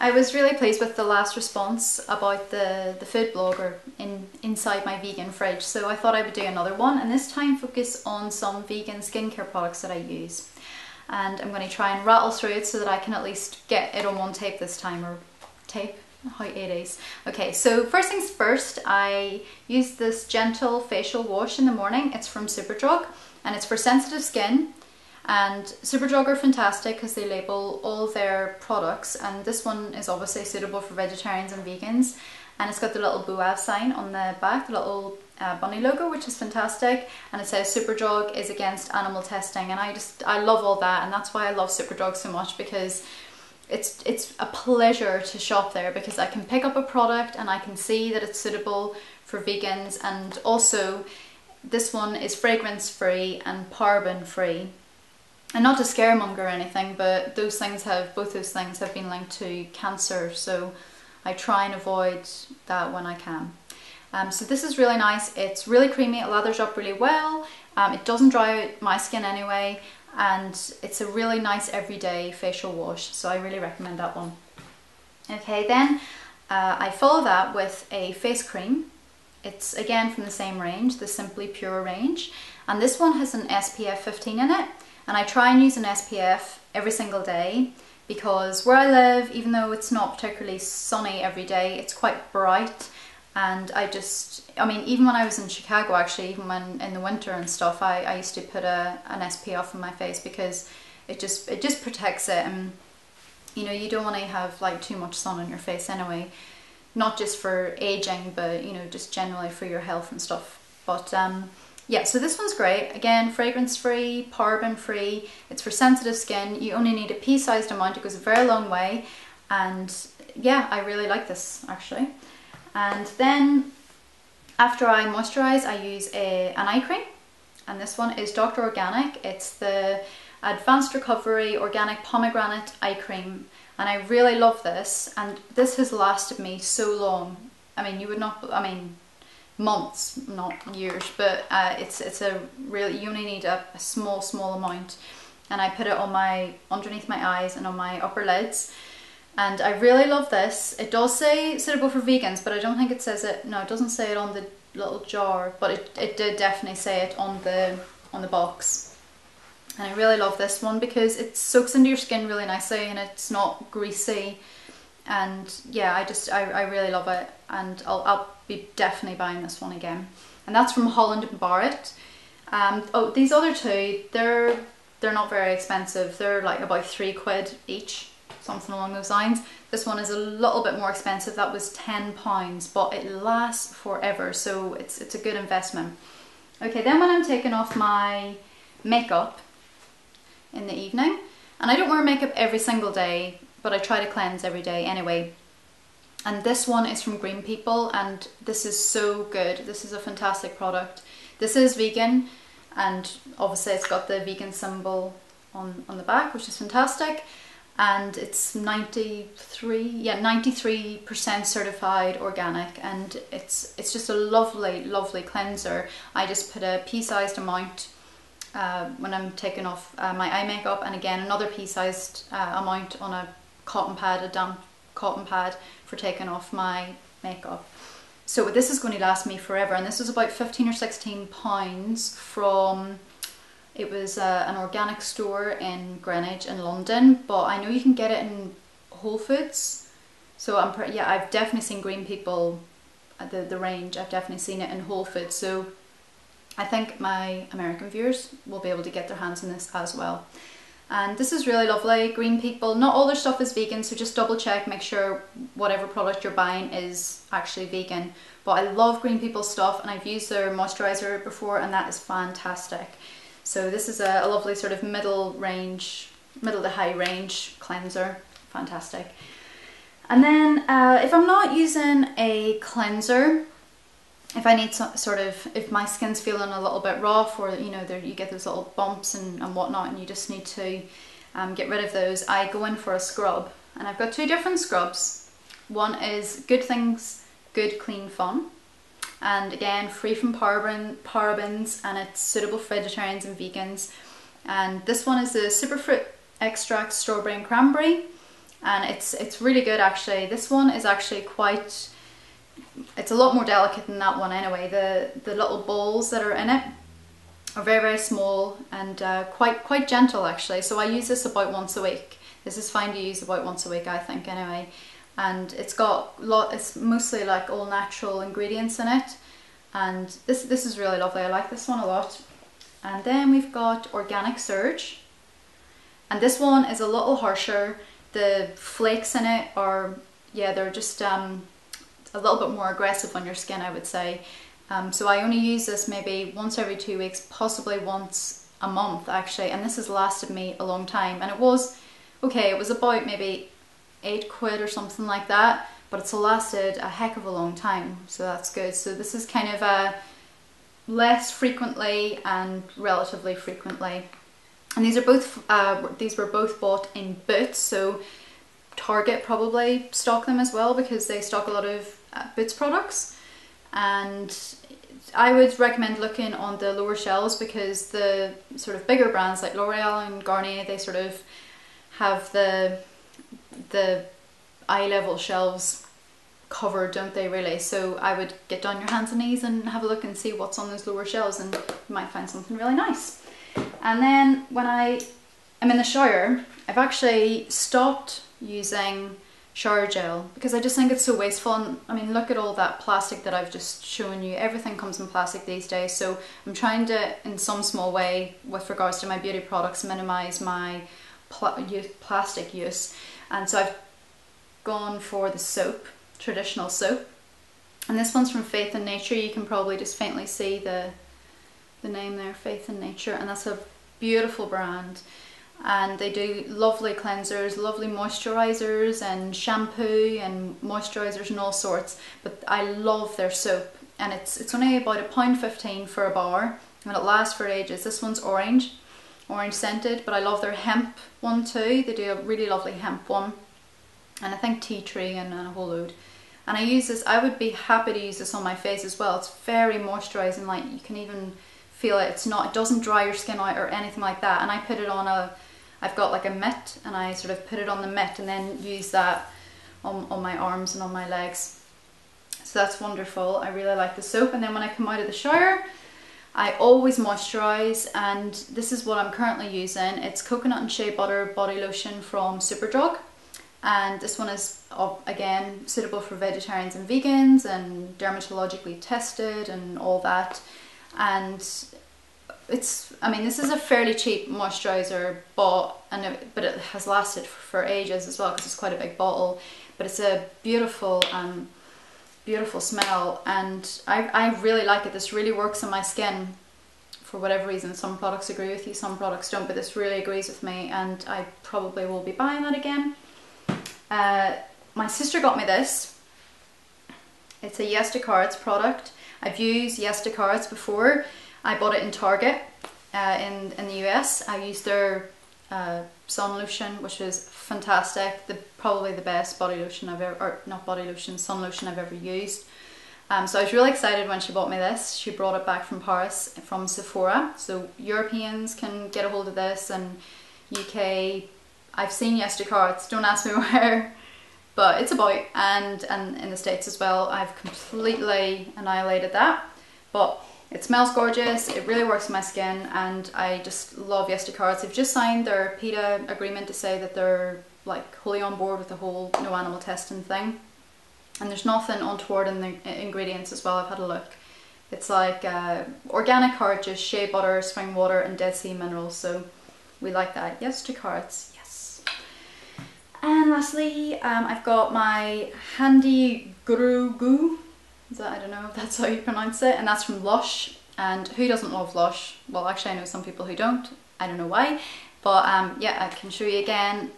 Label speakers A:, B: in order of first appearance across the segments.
A: I was really pleased with the last response about the food blogger inside my vegan fridge, so I thought I would do another one, and this time focus on some vegan skincare products that I use. And I'm going to try and rattle through it so that I can at least get it on one tape this time, or tape, how it is. Okay, so first things first, I use this gentle facial wash in the morning. It's from Superdrug and it's for sensitive skin. And Superdrug are fantastic because they label all their products, and this one is obviously suitable for vegetarians and vegans, and it's got the little boa sign on the back, the little bunny logo, which is fantastic, and it says Superdrug is against animal testing, and I love all that, and that's why I love Superdrug so much, because it's a pleasure to shop there, because I can pick up a product and I can see that it's suitable for vegans, and also this one is fragrance free and paraben free. And not to scaremonger or anything, but both those things have been linked to cancer, so I try and avoid that when I can. So this is really nice. It's really creamy, it lathers up really well, it doesn't dry out my skin anyway, and it's a really nice everyday facial wash, so I really recommend that one. Okay, then I follow that with a face cream. It's again from the same range, the Simply Pure range, and this one has an SPF 15 in it. And I try and use an SPF every single day, because where I live, even though it's not particularly sunny every day, it's quite bright, and I mean, even when I was in Chicago, actually, even when in the winter and stuff, I used to put an SPF on my face, because it just protects it, and you know, you don't want to have like too much sun on your face anyway, not just for aging, but you know, just generally for your health and stuff. But yeah, so this one's great. Again, fragrance free, paraben free. It's for sensitive skin. You only need a pea-sized amount. It goes a very long way. And yeah, I really like this actually. And then after I moisturize, I use an eye cream. And this one is Dr. Organic. It's the Advanced Recovery Organic Pomegranate Eye Cream. And I really love this. And this has lasted me so long. I mean, months, not years, but it's a really, you only need a small amount, and I put it on underneath my eyes and on my upper lids, and I really love this. It does say suitable for vegans, but I don't think it says it. No, it doesn't say it on the little jar, but it did definitely say it on the box. And I really love this one because it soaks into your skin really nicely, and it's not greasy. And yeah, I really love it, and I'll be definitely buying this one again. And that's from Holland and Barrett. Oh, these other two, they're not very expensive. They're like about £3 each, something along those lines. This one is a little bit more expensive. That was £10, but it lasts forever, so it's a good investment. Okay, then when I'm taking off my makeup in the evening, and I don't wear makeup every single day, but I try to cleanse every day anyway. And this one is from Green People, and this is so good. This is a fantastic product. This is vegan, and obviously it's got the vegan symbol on the back, which is fantastic. And it's 93% certified organic, and it's just a lovely cleanser. I just put a pea-sized amount when I'm taking off my eye makeup, and again another pea-sized amount on a cotton pad, a damp cotton pad, for taking off my makeup. So this is going to last me forever, and this was about 15 or 16 pounds from, it was an organic store in Greenwich in London, but I know you can get it in Whole Foods. So yeah, I've definitely seen Green People, the range, I've definitely seen it in Whole Foods. So I think my American viewers will be able to get their hands on this as well. And this is really lovely. Green People, not all their stuff is vegan, so just double check, make sure whatever product you're buying is actually vegan. But I love Green People stuff, and I've used their moisturizer before, and that is fantastic. So this is a lovely sort of middle to high range cleanser, fantastic. And then if I'm not using a cleanser, if I need if my skin's feeling a little bit rough, or you know, you get those little bumps and whatnot, and you just need to get rid of those, I go in for a scrub. And I've got two different scrubs. One is Good Things, Good Clean Fun, and again free from parabens, and it's suitable for vegetarians and vegans. And this one is the Superfruit Extract Strawberry and Cranberry, and it's really good actually. This one is actually quite, it's a lot more delicate than that one anyway. The little balls that are in it are very, very small and quite gentle actually. So I use this about once a week. This is fine to use about once a week, I think, anyway. And it's mostly like all natural ingredients in it. And this is really lovely. I like this one a lot. And then we've got Organic Surge. And this one is a little harsher. The flakes in it are, yeah, they're just a little bit more aggressive on your skin, I would say. So I only use this maybe once every 2 weeks, possibly once a month actually, and this has lasted me a long time. And it was, okay, it was about maybe £8 or something like that, but it's lasted a heck of a long time, so that's good. So this is kind of less frequently and relatively frequently. And these were both bought in Boots, so Target probably stock them as well because they stock a lot of Boots products. And I would recommend looking on the lower shelves because the sort of bigger brands like L'Oreal and Garnier, they sort of have the eye level shelves covered, don't they, really? So I would get down your hands and knees and have a look and see what's on those lower shelves, and you might find something really nice. And then when I am in the shower, I've actually stopped using shower gel because I just think it's so wasteful. And I mean, look at all that plastic that I've just shown you. Everything comes in plastic these days, so I'm trying to, in some small way with regards to my beauty products, minimize my plastic use. And so I've gone for the soap, traditional soap, and this one's from Faith and Nature. You can probably just faintly see the name there, Faith and Nature, and that's a beautiful brand. And they do lovely cleansers, lovely moisturizers and shampoo and moisturizers and all sorts. But I love their soap, and it's only about £1.15 for a bar, and it lasts for ages. This one's orange scented, but I love their hemp one too. They do a really lovely hemp one, and I think tea tree and a whole load. And I use this, I would be happy to use this on my face as well. It's very moisturizing, like you can even feel it. It doesn't dry your skin out or anything like that. And I put it on I've got like a mitt, and I sort of put it on the mitt and then use that on my arms and on my legs. So that's wonderful. I really like the soap. And then when I come out of the shower, I always moisturize, and this is what I'm currently using. It's coconut and shea butter body lotion from Superdrug, and this one is again suitable for vegetarians and vegans and dermatologically tested and all that. And I mean, this is a fairly cheap moisturizer, but it has lasted for ages as well because it's quite a big bottle. But it's a beautiful beautiful smell, and I really like it. This really works on my skin for whatever reason. Some products agree with you, some products don't, but this really agrees with me, and I probably will be buying that again. My sister got me this. It's a Yes to Cards product. I've used Yes to Cards before. I bought it in Target in the US. I used their sun lotion, which was fantastic. Probably the best body lotion I've ever, or not body lotion, sun lotion I've ever used. So I was really excited when she bought me this. She brought it back from Paris, from Sephora. So Europeans can get a hold of this, and UK, I've seen Yes to Cards, don't ask me where, but it's about, and in the States as well. I've completely annihilated that, but it smells gorgeous, it really works on my skin, and I just love Yes to Cards. They've just signed their PETA agreement to say that they're like wholly on board with the whole no animal testing thing. And there's nothing untoward in the ingredients as well. I've had a look. It's like organic heart, just shea butter, spring water, and Dead Sea minerals. So we like that. Yes to Cards, yes. And lastly, I've got my Handy Guru Goo. I don't know if that's how you pronounce it, and that's from Lush. And who doesn't love Lush? Well, actually I know some people who don't. I don't know why, but yeah, I can show you again.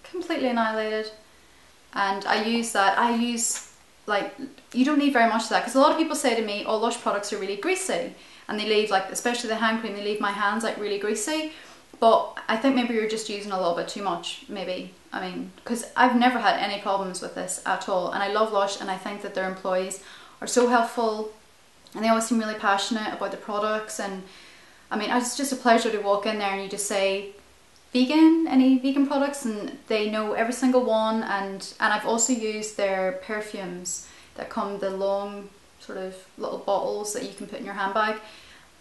A: Completely annihilated. And I use that. I use, like, you don't need very much of that, because a lot of people say to me, oh, Lush products are really greasy, and they leave, like, especially the hand cream, they leave my hands like really greasy. But I think maybe you're just using a little bit too much, maybe. I mean, because I've never had any problems with this at all, and I love Lush, and I think that their employees are so helpful, and they always seem really passionate about the products. And I mean, it's just a pleasure to walk in there and you just say vegan, any vegan products, and they know every single one, and I've also used their perfumes that come the long sort of little bottles that you can put in your handbag.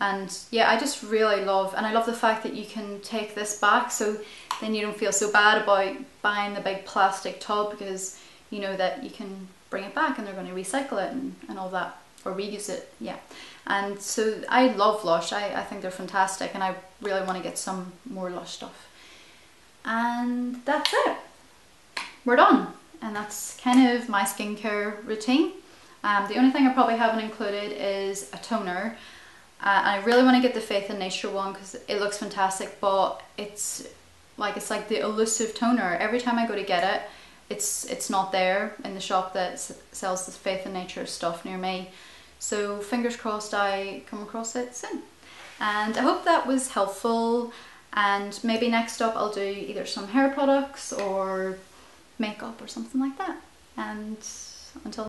A: And yeah, I just really love, and I love the fact that you can take this back, so then you don't feel so bad about buying the big plastic tub, because you know that you can bring it back and they're going to recycle it and all that, or reuse it, yeah. And so I love Lush. I think they're fantastic, and I really want to get some more Lush stuff. And that's it. We're done. And that's kind of my skincare routine. The only thing I probably haven't included is a toner. I really want to get the Faith in Nature one because it looks fantastic, but it's like the elusive toner. Every time I go to get it, it's not there in the shop that sells the Faith in Nature stuff near me. So fingers crossed I come across it soon. And I hope that was helpful, and maybe next up I'll do either some hair products or makeup or something like that. And until